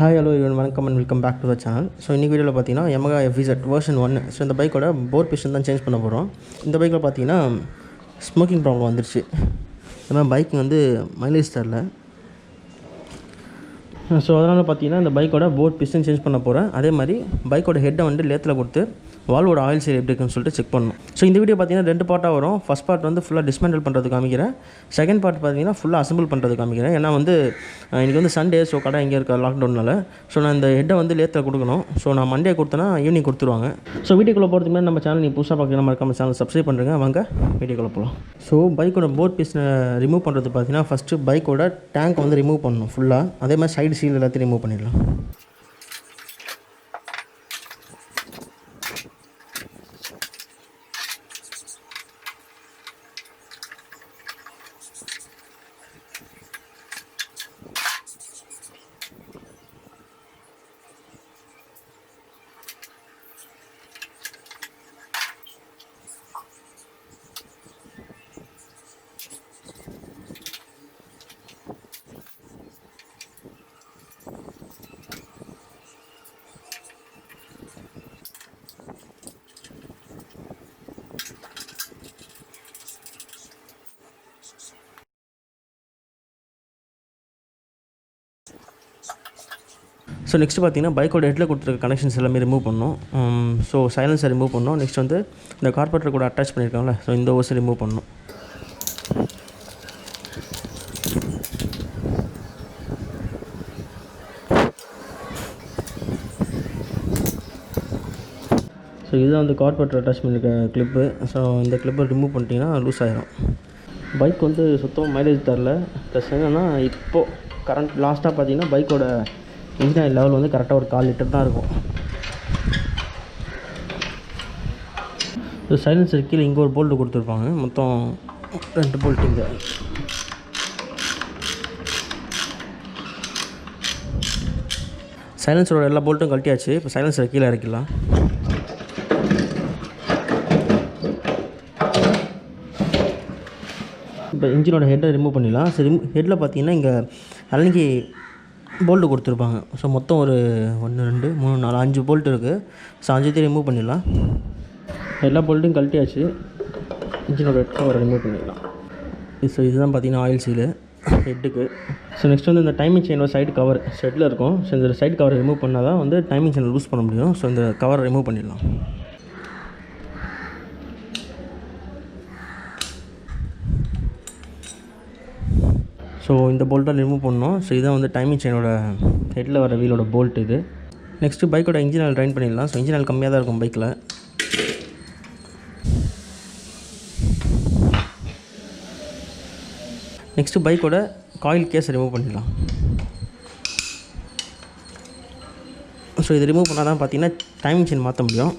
Hi hello everyone, வணக்கம் and welcome back to the channel. So இன்றைக்கி வீடியோவில் பார்த்தீங்கன்னா Yamaha FZ வெர்ஷன் 1. ஸோ இந்த பைக்கோட போர் பிஸ்டன் தான் சேஞ்ச் பண்ண போகிறோம். இந்த பைக்கில் பார்த்தீங்கன்னா ஸ்மோக்கிங் ப்ராப்ளம் வந்துருச்சு. இந்த மாதிரி பைக் வந்து மைலேஜ் தரல. ஸோ அதனால் பார்த்தீங்கன்னா இந்த பைக்கோட போர் பிஸ்டன் சேஞ்ச் பண்ண போகிறேன். அதே மாதிரி பைக்கோட ஹெட்டை வந்து லேத்தில் கொடுத்து வால்வோட ஆயில் சைடு எப்படி இருக்குன்னு சொல்லிட்டு செக் பண்ணணும். ஸோ இந்த வீடியோ பார்த்தீங்கன்னா 2 பார்ட்டாக வரும். ஃபஸ்ட் பார்ட் வந்து ஃபுல்லாக டிஸ்மேண்டில் பண்ணுறது காமிக்கிறேன். செகண்ட் பார்ட் பார்த்தீங்கன்னா ஃபுல்லாக அசம்பிள் பண்ணுறது காமிக்கிறேன். ஏன்னா வந்து இன்றைக்கி வந்து சண்டே, ஸோ கடை இங்கே இருக்க லாக்டவுனால் ஸோ நான் இந்த ஹெட்டை வந்து லேத்தில் கொடுக்கணும். ஸோ நான் மண்டே கொடுத்தேன்னா ஈவினிங் கொடுத்துருவாங்க. ஸோ வீடியோக்குள்ளே போகிறதுக்கு மாதிரி நம்ம சேனல் நீ புதுசாக பார்க்கலாம், மறக்காம சேனல் சப்ஸ்கிரைப் பண்ணுறேங்க. வாங்க வீடியோக்குள்ளே போகலாம். ஸோ பைக்கோட போர் பீஸை ரிமூவ் பண்ணுறது பார்த்தீங்கன்னா ஃபஸ்ட்டு பைக்கோட டேங்க் வந்து ரிமூவ் பண்ணணும் ஃபுல்லாக. அதே மாதிரி சைடு சீல் எல்லாத்தையும் ரிமூவ் பண்ணிடலாம். ஸோ நெக்ஸ்ட் பார்த்தீங்கன்னா பைக்கோட ஹெட்டில் கொடுத்துருக்க கனெக்ஷன்ஸ் எல்லாமே ரிமூவ் பண்ணணும். ஸோ சைலன்ஸை ரிமூவ் பண்ணணும். நெக்ஸ்ட் வந்து இந்த கார்பரேட்டர் கூட அட்டாச் பண்ணியிருக்காங்களே, ஸோ இந்த ஓஸை ரிமூவ் பண்ணணும். ஸோ இதுதான் வந்து கார்பரேட்டர் அட்டாச் பண்ணியிருக்க கிளிப்பு. ஸோ இந்த கிளிப்பை ரிமூவ் பண்ணிட்டீங்கன்னா லூஸ் ஆகிடும். பைக் வந்து சுத்தமாக மைலேஜ் தரல. ப்ளஸ் என்னென்னா இப்போது கரண்ட் லாஸ்ட்டாக பார்த்தீங்கன்னா பைக்கோட இன்ஜின் ஆயில் லெவல் வந்து கரெக்டாக ஒரு 1/4 லிட்டர் தான் இருக்கும். சைலன்சர் கீழே இங்கே ஒரு போல்ட்டு கொடுத்துருப்பாங்க. மொத்தம் 2 போல்ட்டு இங்கே. சைலன்சரோட எல்லா போல்ட்டும் கழட்டியாச்சு. இப்போ சைலன்சர் கீழே இறக்கிடலாம். இப்போ இன்ஜினோட ஹெட்டை ரிமூவ் பண்ணிடலாம். சரி, ஹெட்டில் பார்த்தீங்கன்னா இங்கே அலனிக்கு போல்ட்டு கொடுத்துருப்பாங்க. ஸோ மொத்தம் ஒரு 1 2 3 4 5 போல்ட் இருக்குது. ஸோ 5 ரிமூவ் பண்ணிடலாம். எல்லா போல்ட்டையும் கழட்டியாச்சு. இன்ஜினோட ஹெட் கவரை ரிமூவ் பண்ணிடலாம். ஸோ இதுதான் பார்த்தீங்கன்னா ஆயில் சீலு ஹெட்டுக்கு. ஸோ நெக்ஸ்ட் வந்து இந்த டைமிங் செயினோட சைடு கவர் ஷெட்டில் இருக்கும். ஸோ இந்த சைடு கவரை ரிமூவ் பண்ணால் தான் வந்து டைமிங் செயினை லூஸ் பண்ண முடியும். ஸோ இந்த கவரை ரிமூவ் பண்ணிடலாம். ஸோ இந்த போல்ட்டை ரிமூவ் பண்ணோம். ஸோ இதான் வந்து டைமிங் செயினோட ஹெட்டில் வர வீலோட போல்ட் இது. நெக்ஸ்ட்டு பைக்கோட இன்ஜின் ஆயில் ட்ரைன் பண்ணிடலாம். ஸோ இன்ஜின் ஆயில் கம்மியாக தான் இருக்கும் பைக்கில். நெக்ஸ்ட்டு பைக்கோட காயில் கேஸை ரிமூவ் பண்ணிடலாம். ஸோ இது ரிமூவ் பண்ணால் தான் பார்த்தீங்கன்னா டைமிங் செயின் மாற்ற முடியும்.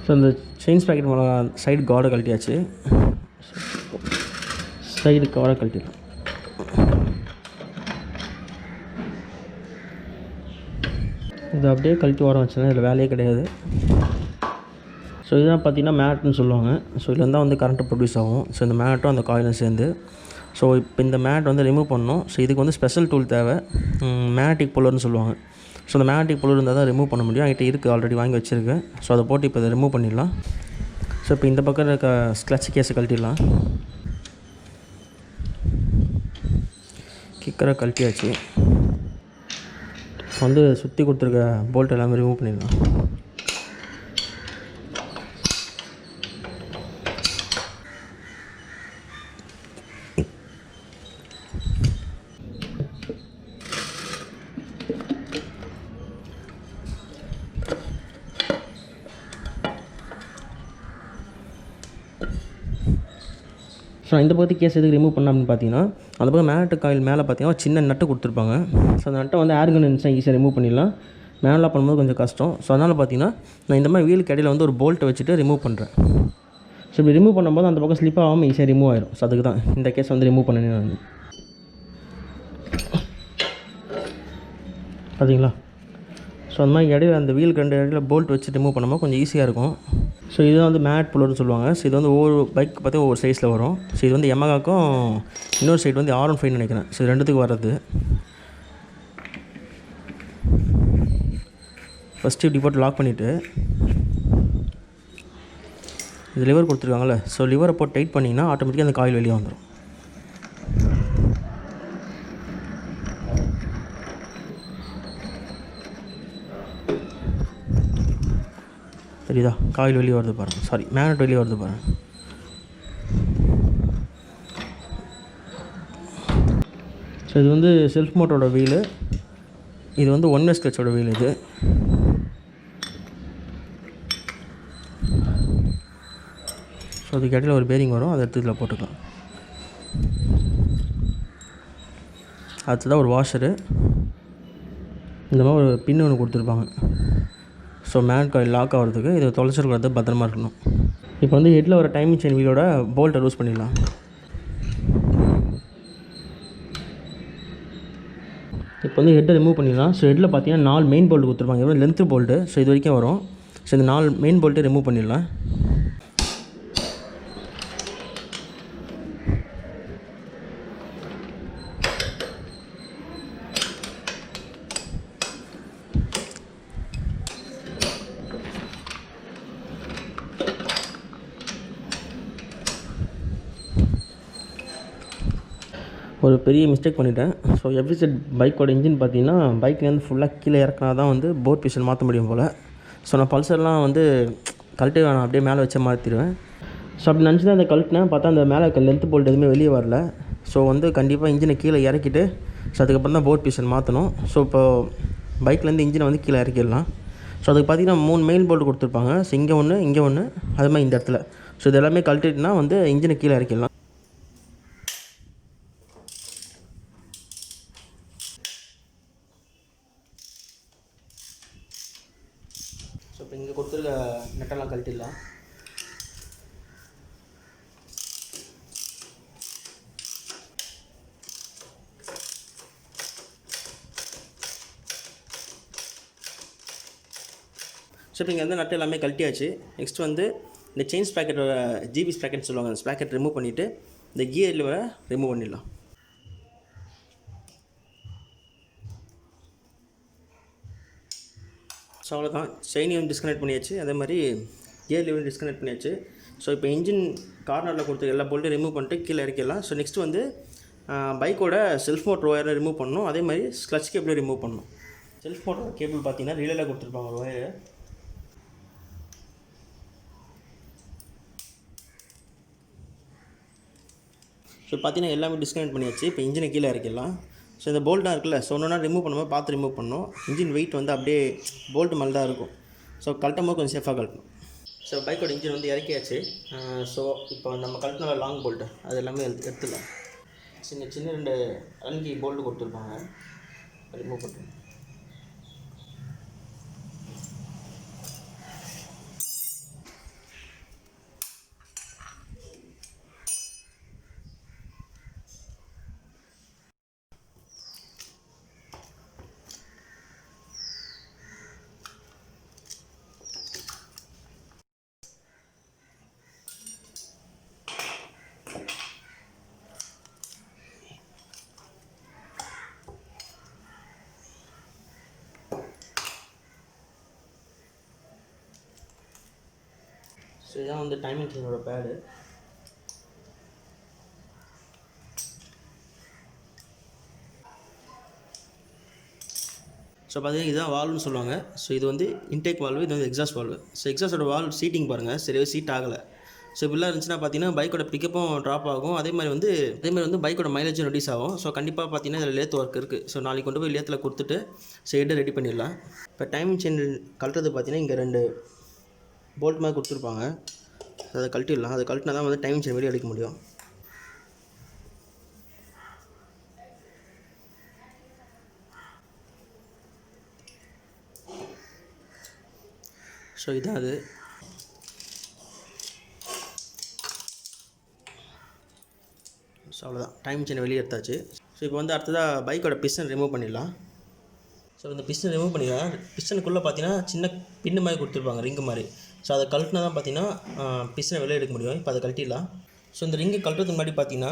ஸோ இந்த செயின் ஸ்ப்ராக்கெட் மேலே சைடு கார்டை கழட்டியாச்சு. சைடு கவரை கழட்டிடலாம். இது அப்படியே கழட்டி வர வச்சுன்னா இதில் வேலையே கிடையாது. ஸோ இதுதான் பார்த்தீங்கன்னா மேட்னு சொல்லுவாங்க. ஸோ இதில் தான் வந்து கரண்ட்டு ப்ரொடியூஸ் ஆகும். ஸோ இந்த மேட்டும் அந்த காயிலும் சேர்ந்து. ஸோ இப்போ இந்த மேட் வந்து ரிமூவ் பண்ணணும். ஸோ இதுக்கு வந்து ஸ்பெஷல் டூல் தேவை. மேக்னெட்டிக் புல்லர்னு சொல்லுவாங்க. ஸோ அந்த மேக்னெட்டிக் புல்லர் இருந்தால் தான் ரிமூவ் பண்ண முடியும். என்கிட்ட இருக்குது, ஆல்ரெடி வாங்கி வச்சுருக்கேன். ஸோ அதை போட்டு இப்போ இதை ரிமூவ் பண்ணிடலாம். ஸோ இப்போ இந்த பக்கம் இருக்க ஸ்க்ளட்ச் கேஸை கழட்டிடலாம். கிக்கரை கழட்டியாச்சு. வந்து சுற்றி கொடுத்துருக்க போல்ட் எல்லாமே ரிமூவ் பண்ணிடலாம். ஸோ இந்த பக்கத்து கேஸ் எதுக்கு ரிமூவ் பண்ண அப்படின்னு பார்த்தீங்கன்னா அந்த பக்கம் மேட்டு காயில் மேலே பார்த்தீங்கன்னா சின்ன நட்டு கொடுத்துருப்பாங்க. ஸோ அந்த நட்டை வந்து ஏர் கன் இருந்துச்சுன்னா ஈஸியாக ரிமூவ் பண்ணிடலாம். மேனலாக பண்ணும்போது கொஞ்சம் கஷ்டம். ஸோ அதனால் பார்த்தீங்கன்னா நான் இந்த மாதிரி வீலுக்கு இடையில வந்து ஒரு போல்ட்டை வச்சுட்டு ரிமூவ் பண்ணுறேன். ஸோ இப்படி ரிமூவ் பண்ணும்போது அந்த பக்கம் ஸ்லிப் ஆகாமல் ஈஸியாக ரிமூவ் ஆயிடும். ஸோ அதுக்கு தான் இந்த கேஸ் வந்து ரிமூவ் பண்ணேன் நான். பார்த்தீங்களா? ஸோ அந்த மாதிரி இடையில அந்த வீலுக்கு 2 இடையில போல்ட் வச்சு ரிமூவ் பண்ணும்போது கொஞ்சம் ஈஸியாக இருக்கும். ஸோ இது வந்து மேட் புல்லர்னு சொல்லுவாங்க. ஸோ இது வந்து ஒவ்வொரு பைக் பார்த்தா ஒவ்வொரு சைஸில் வரும். ஸோ இது வந்து Yamahaக்கும் இன்னொரு சைடு வந்து R15 நினைக்கிறேன். ஸோ இது ரெண்டுத்துக்கு வர்றது. ஃபஸ்ட்டு இப்படி போட்டு லாக் பண்ணிவிட்டு இது லிவர் கொடுத்துருக்காங்கல்ல, ஸோ லிவரை போட்டு டைட் பண்ணிங்கன்னா ஆட்டோமேட்டிக்காக அந்த காயில் வெளியே வந்துடும். தெரியுதா? காயில் வெளியே வருது பாருங்கள். சாரி, மேக்னெட் வெளியே வருது பாருங்கள். ஸோ இது வந்து செல்ஃப் மோட்டரோட வீலு. இது வந்து ஒன் வே ஸ்க்ளச்சோட வீல். இது ஸோ அதுக்கு இடையில ஒரு பேரிங் வரும், அதை எடுத்து இதில் போட்டுக்கலாம். அடுத்ததான் ஒரு வாஷரு. இந்த மாதிரி ஒரு பின் ஒன்று கொடுத்துருப்பாங்க. ஸோ மேக்னெட் காயில் லாக் ஆகிறதுக்கு இதை தொலைச்சிருக்கிறது பத்திரமா இருக்கணும். இப்போ வந்து ஹெட்டில் வர டைமிங் செயின் வீலோட போல்ட்டை லூஸ் பண்ணிடலாம். இப்போ வந்து ஹெட்டை ரிமூவ் பண்ணிடலாம். ஸோ ஹெட்டில் பார்த்தீங்கன்னா 4 மெயின் போல்ட்டு கொடுத்துருப்பாங்க. எவ்வளோ லென்த்து போல்ட்டு. ஸோ இது வரைக்கும் வரும். ஸோ இந்த 4 மெயின் போல்ட்டை ரிமூவ் பண்ணிடலாம். ஒரு பெரிய மிஸ்டேக் பண்ணிட்டேன். ஸோ எஃப்இசட் பைக்கோட இன்ஜின் பார்த்தீங்கன்னா பைக்லேருந்து ஃபுல்லாக கீழே இறக்குனா தான் வந்து போர் பிஸ்டன் மாற்ற முடியும் போல். ஸோ நான் பல்சர்லாம் வந்து கழட்டே வேணாம், அப்படியே மேலே வச்சு மாற்றிடுவேன். ஸோ அப்படி நினச்சி தான் அந்த கழட்டினேன். பார்த்தா அந்த மேலே லென்த் போல்ட் எதுவுமே வெளியே வரல. ஸோ வந்து கண்டிப்பாக இன்ஜினை கீழே இறக்கிட்டு ஸோ அதுக்கப்புறம் தான் போர் பிஸ்டன் மாற்றணும். ஸோ இப்போ பைக்லேருந்து இன்ஜினை வந்து கீழே இறக்கிடலாம். ஸோ அதுக்கு பார்த்தீங்கன்னா 3 மெயின் போல்ட் கொடுத்துருப்பாங்க. ஸோ இங்கே ஒன்று, இங்கே ஒன்று, அது மாதிரி இந்த இடத்துல. ஸோ இது எல்லாமே கழட்டிட்டுனா வந்து இன்ஜினை கீழே இறக்கிடலாம். ஸோ இப்போ இங்கே கொடுத்துருக்க நெட்டெல்லாம் கழட்டிடலாம். ஸோ இப்போ இங்கே வந்து நட்டு எல்லாமே கழட்டியாச்சு. நெக்ஸ்ட் வந்து இந்த செயின் ஸ்ப்ராக்கெட்டோட ஜிபி ஸ்ப்ராக்கெட் சொல்லுவாங்க, அந்த ஸ்ப்ராக்கெட் ரிமூவ் பண்ணிவிட்டு இந்த கியர் லிவரை ரிமூவ் பண்ணிடலாம். ஸோ அவ்வளோதான், செயினையும் டிஸ்கனெக்ட் பண்ணியாச்சு, அதே மாதிரி கியர் லிவரையும் டிஸ்கனெக்ட் பண்ணியாச்சு. ஸோ இப்போ இன்ஜின் கார்னரில் கொடுத்து எல்லா போல்ட்டையும் ரிமூவ் பண்ணிட்டு கீழே இறக்கிடலாம். ஸோ நெக்ஸ்ட் வந்து பைக்கோட செல்ஃப் மோட்டர் ஒயரை ரிமூவ் பண்ணணும், அதே மாதிரி ஸ்க்ளச் கேபிளையும் ரிமூவ் பண்ணணும். செல்ஃப் மோட்டர் கேபிள் பார்த்தீங்கன்னா ரிலேயில் கொடுத்துருப்பாங்க ஒரு ஒயரு. ஸோ பார்த்தீங்கன்னா எல்லாமே டிஸ்கனெக்ட் பண்ணியாச்சு. இப்போ இன்ஜினை கீழே இறக்கிடலாம். ஸோ இந்த போல்ட்டாக இருக்குல்ல, ஸோ ஒன்றா ரிமூவ் பண்ணும்போது பார்த்து ரிமூவ் பண்ணணும். இன்ஜின் வெயிட் வந்து அப்படியே போல்ட்டு மேலே தான் இருக்கும். ஸோ கழட்டும் போது கொஞ்சம் சேஃபாக கழட்டணும். ஸோ பைக்கோட இன்ஜின் வந்து இறக்கியாச்சு. ஸோ இப்போ நம்ம கழட்டின லாங் போல்ட்டு அது எல்லாமே எடுத்துடலாம். சின்ன சின்ன 2 அலங்கி போல்ட்டு கொடுத்துருப்பாங்க, ரிமூவ் பண்ணுறோம். ஸோ இதான் வந்து டைமிங் செயினோட பேடு. ஸோ பார்த்தீங்கன்னா இதுதான் வால்வ்னு சொல்லுவாங்க. ஸோ இது வந்து இன்டேக் வால்வு, இது வந்து எக்ஸாஸ்ட் வால்வு. ஸோ எக்ஸாஸ்டோட வால்வ் சீட்டிங் பாருங்கள், சரியாக சீட் ஆகலை. ஸோ இப்படிலாம் இருந்துச்சுன்னா பார்த்தீங்கன்னா பைக்கோட பிக்கப்பும் ட்ராப் ஆகும், அதே மாதிரி வந்து பைக்கோட மைலேஜும் ரெடியூஸ் ஆகும். ஸோ கண்டிப்பாக பார்த்தீங்கன்னா இதில் லேத் ஒர்க் இருக்குது. ஸோ நாளைக்கு கொண்டு போய் லேத்தில் கொடுத்துட்டு ஹெட்டை ரெடி பண்ணிடலாம். இப்போ டைமிங் செயின் கழட்டுறது பார்த்தீங்கன்னா இங்கே 2 போல்ட் மாதிரி கொடுத்துருப்பாங்க, அதை கழட்டிடலாம். அதை கழட்டினா தான் வந்து டைமிங் செயின் வெளியே எடுக்க முடியும். ஸோ இதான் அது. ஸோ அவ்வளோதான், டைமிங் செயின் வெளியே எடுத்தாச்சு. ஸோ இப்போ வந்து அடுத்ததாக பைக்கோட பிஸ்டன் ரிமூவ் பண்ணிடலாம். ஸோ இந்த பிஸ்டன் ரிமூவ் பண்ணிக்கலாம். பிஸ்டனுக்குள்ளே பார்த்தீங்கன்னா சின்ன பின்னு மாதிரி கொடுத்துருப்பாங்க, ரிங்கு மாதிரி. ஸோ அதை கழட்டினா தான் பார்த்தீங்கன்னா பிஸ்டனை வெளியே எடுக்க முடியும். இப்போ அதை கழட்டிடலாம். ஸோ இந்த ரிங்கு கழட்டுறதுக்கு முன்னாடி பார்த்தீங்கன்னா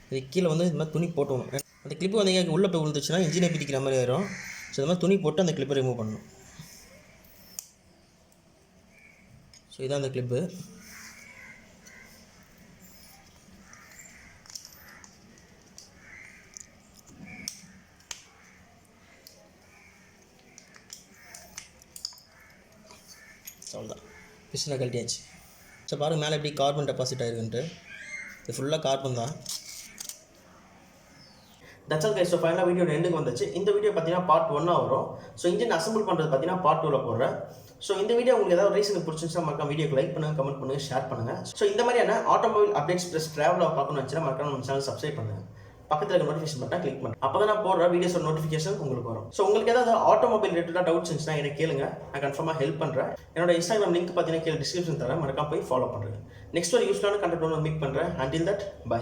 இது கீழே வந்து இது மாதிரி துணி போட்டுக்கணும். அந்த கிளிப்பு வந்து எங்கே உள்ளே போய் விழுந்துச்சுன்னா இன்ஜினை பிடிக்கிற மாதிரி ஆயிரும். ஸோ இந்த மாதிரி துணி போட்டு அந்த கிளிப்பை ரிமூவ் பண்ணணும். ஸோ இதான் அந்த கிளிப்பு. அவ்வளோதான், பிஸ்டனை கழட்டியாச்சு. ஸோ பாருங்கள் மேலே எப்படி கார்பன் டெபாசிட் ஆகிருக்குன்ட்டு. இது ஃபுல்லாக கார்பன் தான். That's all guys. ஸோ ஃபைனலாக வீடியோ எண்டுக்கு வந்துச்சு. இந்த வீடியோ பார்த்தீங்கன்னா பார்ட் 1 வரும். ஸோ இன்ஜின் அசம்பிள் பண்ணுறது பார்த்தீங்கன்னா பார்ட் 2ல் போடுறேன். ஸோ இந்த வீடியோ உங்களுக்கு ஏதாவது ரீசனுக்கு பிடிச்சிருந்துச்சுன்னா மறக்காம வீடியோக்கு லைக் பண்ணுங்கள், கமெண்ட் பண்ணுங்கள், ஷேர் பண்ணுங்கள். ஸோ இந்த மாதிரியான ஆட்டோமொபைல் அப்டேட்ஸ் ப்ளஸ் ட்ராவலாக பார்க்கணும்னு வச்சுன்னா மறக்காம நம்ம சேனல் சப்ஸ்கிரைப் பண்ணுங்கள். பக்கத்தில் இருக்க நோட்டிஃபிகேஷன் பட்டன் கிளிக் பண்ணுங்க. அப்போ தான் நான் போடுற வீடியோஸோட நோட்டிஃபிகேஷன் உங்களுக்கு வரும். ஸோ உங்களுக்கு ஏதாவது ஆட்டோமொபைல் ரிலேட்டடாக டவுட்ஸ் இருந்துச்சுன்னா எனக்கு கேளுங்க, நான் கன்ஃபார்மாக ஹெல்ப் பண்ணுறேன். என்னோட இன்ஸ்டாகிராம் லிங்க் பார்த்தீங்கன்னா கீழே டிஸ்கிரிப்ஷன் தரேன், மறக்காம போய் ஃபாலோ பண்ணுறேன். நெக்ஸ்ட் ஒரு யூஸ்ஃபுல்லான கண்டென்ட் ஒன்று மீட் பண்ணுறேன். Until that by.